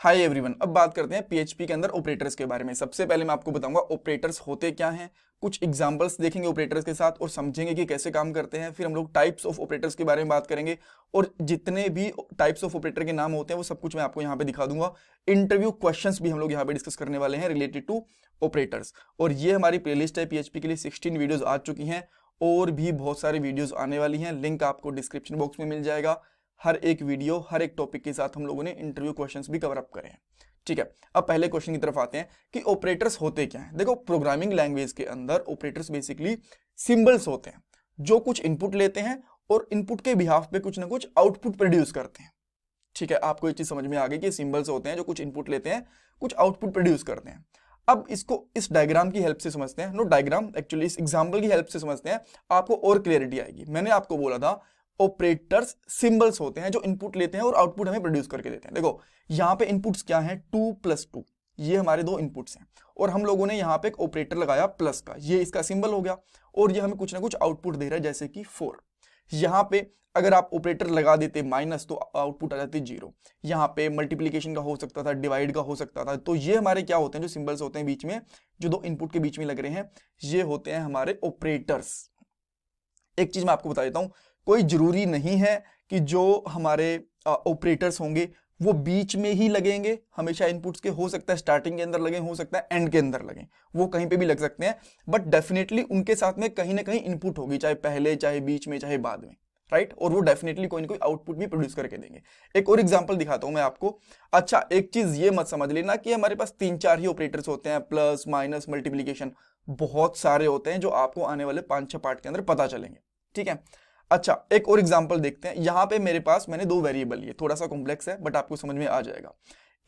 Hi everyone, अब बात करते हैं पीएचपी के अंदर ऑपरेटर्स के बारे में। सबसे पहले मैं आपको बताऊंगा ऑपरेटर्स होते क्या हैं, कुछ एग्जांपल्स देखेंगे ऑपरेटर्स के साथ और समझेंगे कि कैसे काम करते हैं। फिर हम लोग टाइप्स ऑफ ऑपरेटर्स के बारे में बात करेंगे और जितने भी टाइप्स ऑफ ऑपरेटर के नाम होते हैं वो सब कुछ मैं आपको यहाँ पे दिखा दूंगा। इंटरव्यू क्वेश्चंस भी हम लोग यहाँ पे डिस्कस करने वाले हैं रिलेटेड टू ऑपरेटर्स। और ये हमारी प्लेलिस्ट है पीएचपी के लिए, 16 वीडियोज आ चुकी हैं और भी बहुत सारी वीडियोज आने वाली हैं। लिंक आपको डिस्क्रिप्शन बॉक्स में मिल जाएगा। हर एक वीडियो हर एक टॉपिक के साथ हम लोगों ने इंटरव्यू क्वेश्चंस भी कवर अप करे हैं। ठीक है, अब पहले क्वेश्चन की तरफ आते हैं कि ऑपरेटर्स होते क्या हैं। देखो, प्रोग्रामिंग लैंग्वेज के अंदर ऑपरेटर्स बेसिकली सिंबल्स होते हैं जो कुछ इनपुट लेते हैं और इनपुट के बिहाफ पे कुछ ना कुछ आउटपुट प्रोड्यूस करते हैं। ठीक है, आपको ये चीज समझ में आ गई कि सिंबल्स होते हैं जो कुछ इनपुट लेते हैं, कुछ आउटपुट प्रोड्यूस करते हैं। अब इसको इस डायग्राम की हेल्प से समझते हैं, नो डायग्राम एक्चुअली इस एग्जांपल की हेल्प से समझते हैं, आपको और क्लियरिटी आएगी। मैंने आपको बोला था ऑपरेटर्स सिंबल्स होते हैं जो इनपुट लेते हैं और आउटपुट हमें प्रोड्यूस करके देते हैं। देखो यहाँ पे इनपुट्स क्या हैं, 2 + 2, ये हमारे दो इनपुट्स हैं और हम लोगों ने यहाँ पे एक ऑपरेटर लगाया प्लस का, ये इसका सिंबल हो गया और ये हमें कुछ ना कुछ आउटपुट दे रहा है जैसे कि 4। यहाँ पे अगर आप ऑपरेटर लगा देते माइनस तो आउटपुट आ जाती 0। यहाँ पे मल्टीप्लीकेशन का हो सकता था, डिवाइड का हो सकता था। तो ये हमारे क्या होते हैं, जो सिंबल्स होते हैं बीच में, जो दो इनपुट के बीच में लग रहे हैं, ये होते हैं हमारे ऑपरेटर्स। एक चीज मैं आपको बता देता हूं, कोई जरूरी नहीं है कि जो हमारे ऑपरेटर्स होंगे वो बीच में ही लगेंगे हमेशा इनपुट्स के। हो सकता है स्टार्टिंग के अंदर लगे, हो सकता है एंड के अंदर लगे, वो कहीं पे भी लग सकते हैं, बट डेफिनेटली उनके साथ में कहीं ना कहीं इनपुट होगी, चाहे पहले, चाहे बीच में, चाहे बाद में, राइट। और वो डेफिनेटली कोई ना कोई आउटपुट भी प्रोड्यूस करके देंगे। एक और एग्जांपल दिखाता हूं मैं आपको। अच्छा, एक चीज ये मत समझ लेना कि हमारे पास 3-4 ही ऑपरेटर्स होते हैं, प्लस माइनस मल्टीप्लीकेशन, बहुत सारे होते हैं जो आपको आने वाले 5-6 पार्ट के अंदर पता चलेंगे। ठीक है, अच्छा एक और एग्जांपल देखते हैं। यहां पे मेरे पास मैंने दो वेरिएबल लिए, थोड़ा सा कॉम्प्लेक्स है बट आपको समझ में आ जाएगा।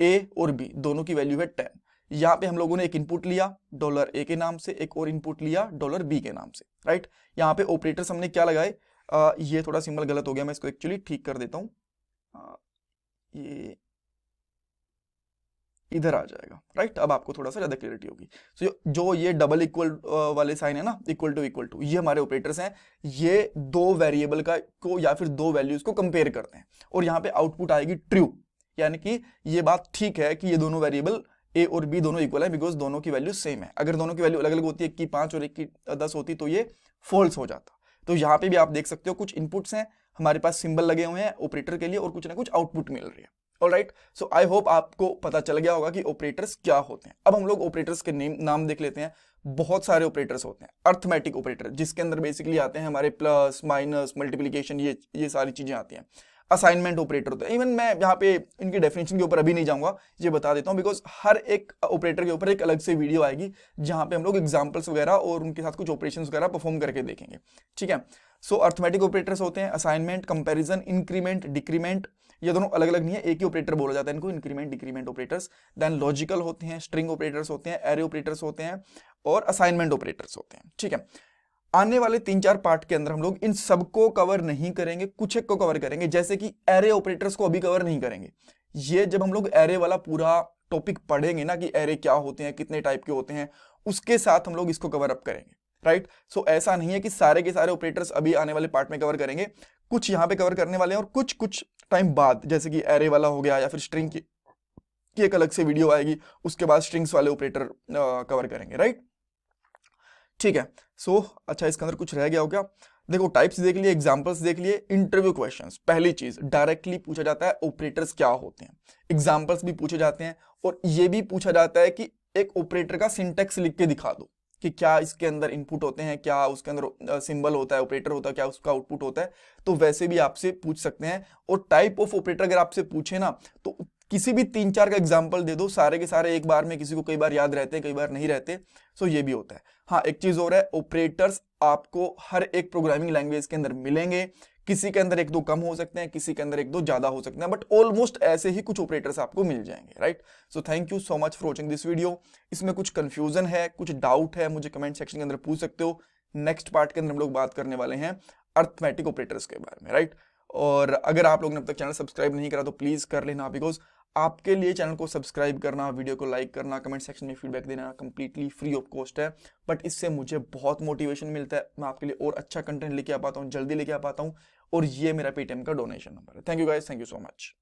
ए और बी दोनों की वैल्यू है 10। यहां पे हम लोगों ने एक इनपुट लिया $A के नाम से, एक और इनपुट लिया $B के नाम से, राइट। यहां पे ऑपरेटर्स हमने क्या लगाए, ये थोड़ा सिंबल गलत हो गया, मैं इसको एक्चुअली ठीक कर देता हूं, ये इधर आ जाएगा, राइट। अब आपको थोड़ा सा ज्यादा क्लियरिटी होगी। सो जो ये डबल इक्वल वाले साइन है ना, इक्वल टू, ये हमारे ऑपरेटर्स हैं। ये दो वेरिएबल का को या फिर दो वैल्यूज को कंपेयर करते हैं और यहाँ पे आउटपुट आएगी ट्रू, यानी कि ये बात ठीक है कि ये दोनों वेरिएबल ए और बी दोनों इक्वल है, बिकॉज दोनों की वैल्यू सेम है। अगर दोनों की वैल्यू अलग अलग होती है, 1 की 5 और 1 की 10 होती तो ये फॉल्स हो जाता। तो यहाँ पे भी आप देख सकते हो कुछ इनपुट्स हैं, हमारे पास सिंबल लगे हुए हैं ऑपरेटर के लिए और कुछ ना कुछ आउटपुट मिल रही है। ऑलराइट, सो आई होप आपको पता चल गया होगा कि ऑपरेटर्स क्या होते हैं। अब हम लोग ऑपरेटर्स के नाम देख लेते हैं। बहुत सारे ऑपरेटर्स होते हैं। अर्थमेटिक ऑपरेटर, जिसके अंदर बेसिकली आते हैं हमारे प्लस, माइनस, मल्टीप्लिकेशन, ये सारी चीजें आती हैं। असाइनमेंट ऑपरेटर होता है। इवन मैं यहाँ पे इनकी डेफिनेशन के ऊपर अभी नहीं जाऊंगा, ये बता देता हूँ, बिकॉज हर एक ऑपरेटर के ऊपर एक अलग से वीडियो आएगी जहां पे हम लोग एग्जांपल्स वगैरह और उनके साथ कुछ ऑपरेशंस वगैरह परफॉर्म करके देखेंगे। ठीक है, सो अर्थमेटिक ऑपरेटर्स होते हैं असाइनमेंट, कंपैरिजन, इंक्रीमेंट, डिक्रीमेंट। ये दोनों अलग अलग नहीं है, एक ही ऑपरेटर बोला जाता है इनको, increment decrement operators. Then logical होते हैं, स्ट्रिंग ऑपरेटर्स होते हैं, एरे ऑपरेटर्स होते हैं और असाइनमेंट ऑपरेटर्स होते हैं। ठीक है, आने वाले 3-4 पार्ट के अंदर हम लोग इन सबको कवर नहीं करेंगे, कुछ एक को कवर करेंगे, जैसे कि एरे ऑपरेटर्स को अभी कवर नहीं करेंगे। ये जब हम लोग एरे वाला पूरा टॉपिक पढ़ेंगे ना कि एरे क्या होते हैं, कितने टाइप के होते हैं, उसके साथ हम लोग इसको कवर अप करेंगे, राइट। सो ऐसा नहीं है कि सारे के सारे ऑपरेटर्स अभी आने वाले पार्ट में कवर करेंगे, कुछ यहाँ पे कवर करने वाले हैं और कुछ कुछ टाइम बाद, जैसे कि एरे वाला हो गया या फिर स्ट्रिंग की एक अलग से वीडियो आएगी, उसके बाद स्ट्रिंग्स वाले ऑपरेटर कवर करेंगे, राइट। ठीक है, सो अच्छा इसके अंदर कुछ रह गया हो क्या? देखो, टाइप्स देख लिए, एग्जांपल्स देख लिए, इंटरव्यू क्वेश्चंस। पहली चीज डायरेक्टली पूछा जाता है ऑपरेटर्स क्या होते हैं, एग्जांपल्स भी पूछे जाते हैं और ये भी पूछा जाता है कि एक ऑपरेटर का सिंटैक्स लिख के दिखा दो कि क्या इसके अंदर इनपुट होते हैं, क्या उसके अंदर सिंबल होता है, ऑपरेटर होता है, क्या उसका आउटपुट होता है। तो वैसे भी आपसे पूछ सकते हैं। और टाइप ऑफ ऑपरेटर अगर आपसे पूछे ना, तो किसी भी 3-4 का एग्जाम्पल दे दो, सारे के सारे एक बार में, किसी को कई बार याद रहते हैं, कई बार नहीं रहते। सो ये भी होता है। हाँ, एक चीज और है, ऑपरेटर्स आपको हर एक प्रोग्रामिंग लैंग्वेज के अंदर मिलेंगे। किसी के अंदर 1-2 कम हो सकते हैं, किसी के अंदर 1-2 ज्यादा हो सकते हैं, बट ऑलमोस्ट ऐसे ही कुछ ऑपरेटर्स आपको मिल जाएंगे, right. So thank you so much for watching this video. इसमें कुछ कंफ्यूजन है, कुछ डाउट है, मुझे कमेंट सेक्शन के अंदर पूछ सकते हो। नेक्स्ट पार्ट के अंदर हम लोग बात करने वाले हैं अर्थमेटिक ऑपरेटर्स के बारे में, राइट। और अगर आप लोगों ने अब तक चैनल सब्सक्राइब नहीं करा तो प्लीज कर लेना, बिकॉज आपके लिए चैनल को सब्सक्राइब करना, वीडियो को लाइक करना, कमेंट सेक्शन में फीडबैक देना कंप्लीटली फ्री ऑफ कॉस्ट है, बट इससे मुझे बहुत मोटिवेशन मिलता है। मैं आपके लिए और अच्छा कंटेंट लेके आ पाता हूँ, जल्दी लेके आ पाता हूँ। और ये मेरा पेटीएम का डोनेशन नंबर है। Thank you guys, thank you so much.